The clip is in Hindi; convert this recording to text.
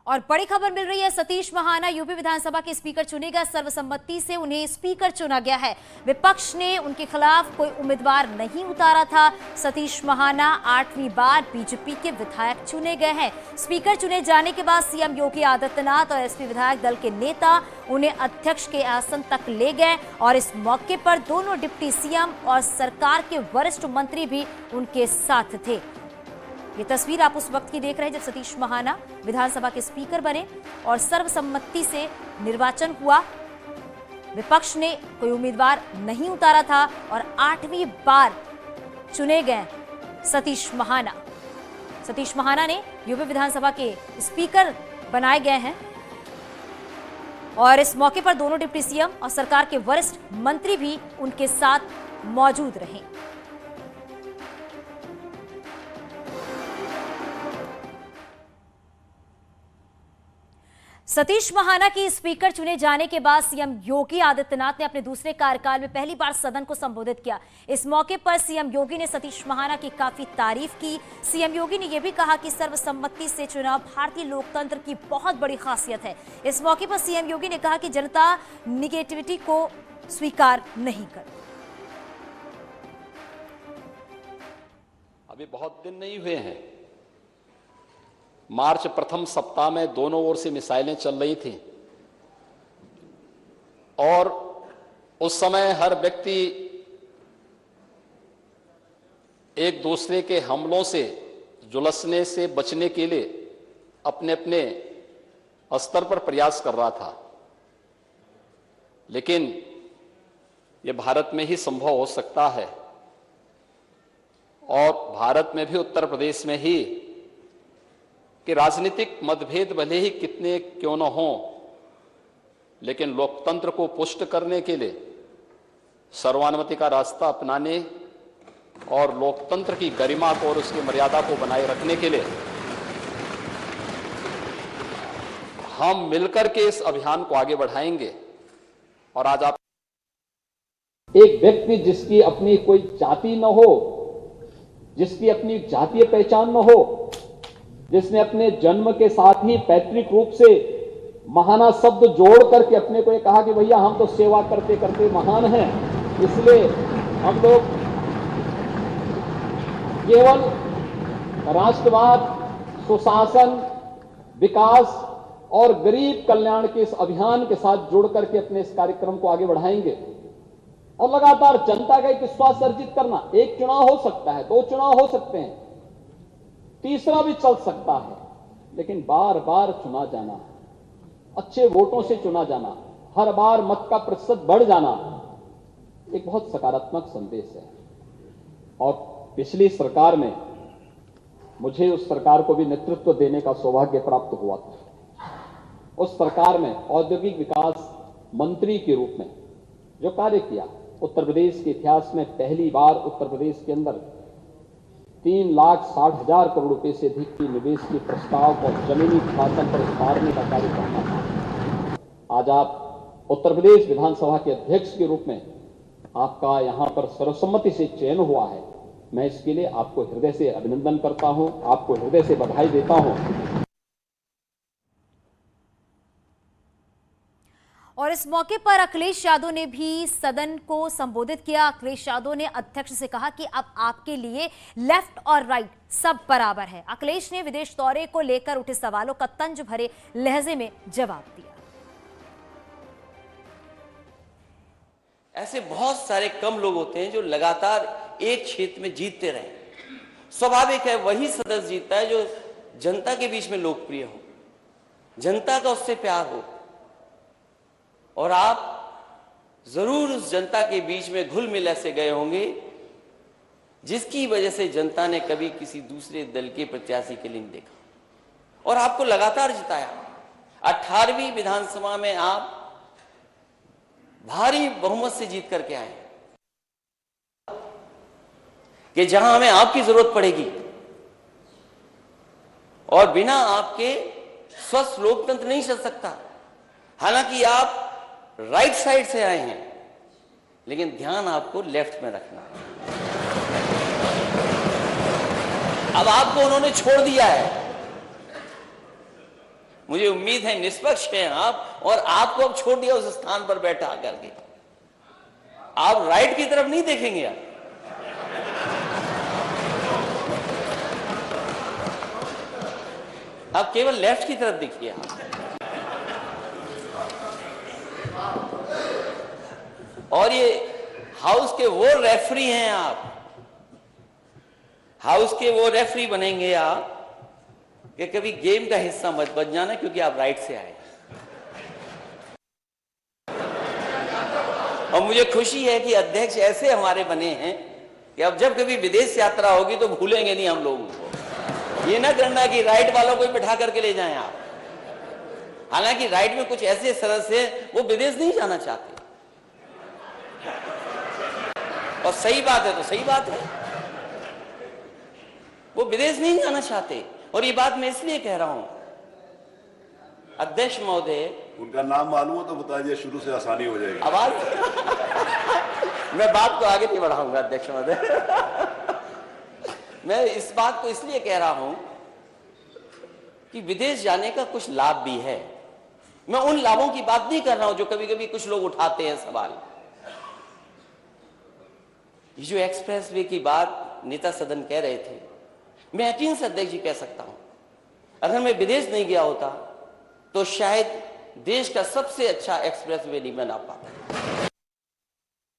और बड़ी खबर मिल रही है, सतीश महाना यूपी विधानसभा के स्पीकर चुने गए। सर्वसम्मति से उन्हें स्पीकर चुना गया है। विपक्ष ने उनके खिलाफ कोई उम्मीदवार नहीं उतारा था। सतीश महाना 8वीं बार बीजेपी के विधायक चुने गए हैं। स्पीकर चुने जाने के बाद सीएम योगी आदित्यनाथ और एसपी विधायक दल के नेता उन्हें अध्यक्ष के आसन तक ले गए और इस मौके पर दोनों डिप्टी सीएम और सरकार के वरिष्ठ मंत्री भी उनके साथ थे। ये तस्वीर आप उस वक्त की देख रहे हैं जब सतीश महाना विधानसभा के स्पीकर बने और सर्वसम्मति से निर्वाचन हुआ। विपक्ष ने कोई उम्मीदवार नहीं उतारा था और 8वीं बार चुने गए सतीश महाना। सतीश महाना ने यूपी विधानसभा के स्पीकर बनाए गए हैं और इस मौके पर दोनों डिप्टी सीएम और सरकार के वरिष्ठ मंत्री भी उनके साथ मौजूद रहे। सतीश महाना की स्पीकर चुने जाने के बाद सीएम योगी आदित्यनाथ ने अपने दूसरे कार्यकाल में पहली बार सदन को संबोधित किया। इस मौके पर सीएम योगी ने सतीश महाना की काफी तारीफ की। सीएम योगी ने यह भी कहा कि सर्वसम्मति से चुनाव भारतीय लोकतंत्र की बहुत बड़ी खासियत है। इस मौके पर सीएम योगी ने कहा कि जनता निगेटिविटी को स्वीकार नहीं करती। अभी बहुत दिन नहीं हुए हैं, मार्च प्रथम सप्ताह में दोनों ओर से मिसाइलें चल रही थी और उस समय हर व्यक्ति एक दूसरे के हमलों से झुलसने से बचने के लिए अपने अपने स्तर पर प्रयास कर रहा था। लेकिन यह भारत में ही संभव हो सकता है और भारत में भी उत्तर प्रदेश में ही कि राजनीतिक मतभेद भले ही कितने क्यों न हों, लेकिन लोकतंत्र को पुष्ट करने के लिए सर्वानुमति का रास्ता अपनाने और लोकतंत्र की गरिमा को और उसकी मर्यादा को बनाए रखने के लिए हम मिलकर के इस अभियान को आगे बढ़ाएंगे। और आज आप एक व्यक्ति जिसकी अपनी कोई जाति न हो, जिसकी अपनी जातीय पहचान न हो, जिसने अपने जन्म के साथ ही पैतृक रूप से महाना शब्द जोड़ करके अपने को ये कहा कि भैया हम तो सेवा करते करते महान हैं, इसलिए हम लोग केवल राष्ट्रवाद, सुशासन, विकास और गरीब कल्याण के इस अभियान के साथ जुड़ करके अपने इस कार्यक्रम को आगे बढ़ाएंगे और लगातार जनता का एक विश्वास अर्जित करना। एक चुनाव हो सकता है, 2 चुनाव हो सकते हैं, तीसरा भी चल सकता है, लेकिन बार बार चुना जाना, अच्छे वोटों से चुना जाना, हर बार मत का प्रतिशत बढ़ जाना एक बहुत सकारात्मक संदेश है। और पिछली सरकार में मुझे उस सरकार को भी नेतृत्व देने का सौभाग्य प्राप्त हुआ था। उस सरकार में औद्योगिक विकास मंत्री के रूप में जो कार्य किया, उत्तर प्रदेश के इतिहास में पहली बार उत्तर प्रदेश के अंदर 3,60,000 करोड़ रुपए से अधिक की निवेश के प्रस्ताव को जमीनी शासन पर उतारने का कार्य करना था। आज आप उत्तर प्रदेश विधानसभा के अध्यक्ष के रूप में आपका यहां पर सर्वसम्मति से चयन हुआ है। मैं इसके लिए आपको हृदय से अभिनंदन करता हूं, आपको हृदय से बधाई देता हूं। और इस मौके पर अखिलेश यादव ने भी सदन को संबोधित किया। अखिलेश यादव ने अध्यक्ष से कहा कि अब आपके लिए लेफ्ट और राइट सब बराबर है। अखिलेश ने विदेश दौरे को लेकर उठे सवालों का तंज भरे लहजे में जवाब दिया। ऐसे बहुत सारे कम लोग होते हैं जो लगातार एक क्षेत्र में जीतते रहे। स्वाभाविक है वही सदस्य जीतता है जो जनता के बीच में लोकप्रिय हो, जनता का उससे प्यार हो। और आप जरूर उस जनता के बीच में घुल मिल ऐसे गए होंगे जिसकी वजह से जनता ने कभी किसी दूसरे दल के प्रत्याशी के लिए नहीं देखा और आपको लगातार जिताया। 18वीं विधानसभा में आप भारी बहुमत से जीत करके आए कि जहां हमें आपकी जरूरत पड़ेगी और बिना आपके स्वस्थ लोकतंत्र नहीं चल सकता। हालांकि आप राइट साइड से आए हैं, लेकिन ध्यान आपको लेफ्ट में रखना है। अब आपको उन्होंने छोड़ दिया है, मुझे उम्मीद है निष्पक्ष हैं आप, और आपको अब छोड़ दिया उस स्थान पर बैठा करके। आप राइट की तरफ नहीं देखेंगे आप केवल लेफ्ट की तरफ देखिए। और ये हाउस के वो रेफरी हैं, आप हाउस के वो रेफरी बनेंगे आप कि कभी गेम का हिस्सा मत बन जाना क्योंकि आप राइट से आए। और मुझे खुशी है कि अध्यक्ष ऐसे हमारे बने हैं कि अब जब कभी विदेश यात्रा होगी तो भूलेंगे नहीं हम लोगों को। ये ना करना कि राइट वालों को ही बिठा करके ले जाएं आप। हालांकि राइट में कुछ ऐसे सदस्य हैं वो विदेश नहीं जाना चाहते, और सही बात है तो सही बात है, वो विदेश नहीं जाना चाहते। और ये बात मैं इसलिए कह रहा हूं अध्यक्ष महोदय, उनका नाम मालूम हो तो बता दिए, शुरू से आसानी हो जाएगी। आवाज मैं बात को आगे नहीं बढ़ाऊंगा अध्यक्ष महोदय। मैं इस बात को इसलिए कह रहा हूं कि विदेश जाने का कुछ लाभ भी है। मैं उन लाभों की बात नहीं कर रहा हूं जो कभी कभी कुछ लोग उठाते हैं सवाल। ये जो एक्सप्रेस वे की बात नेता सदन कह रहे थे, मैं यकीन से अध्यक्ष जी कह सकता हूं, अगर मैं विदेश नहीं गया होता तो शायद देश का सबसे अच्छा एक्सप्रेस वे नहीं बना पाता।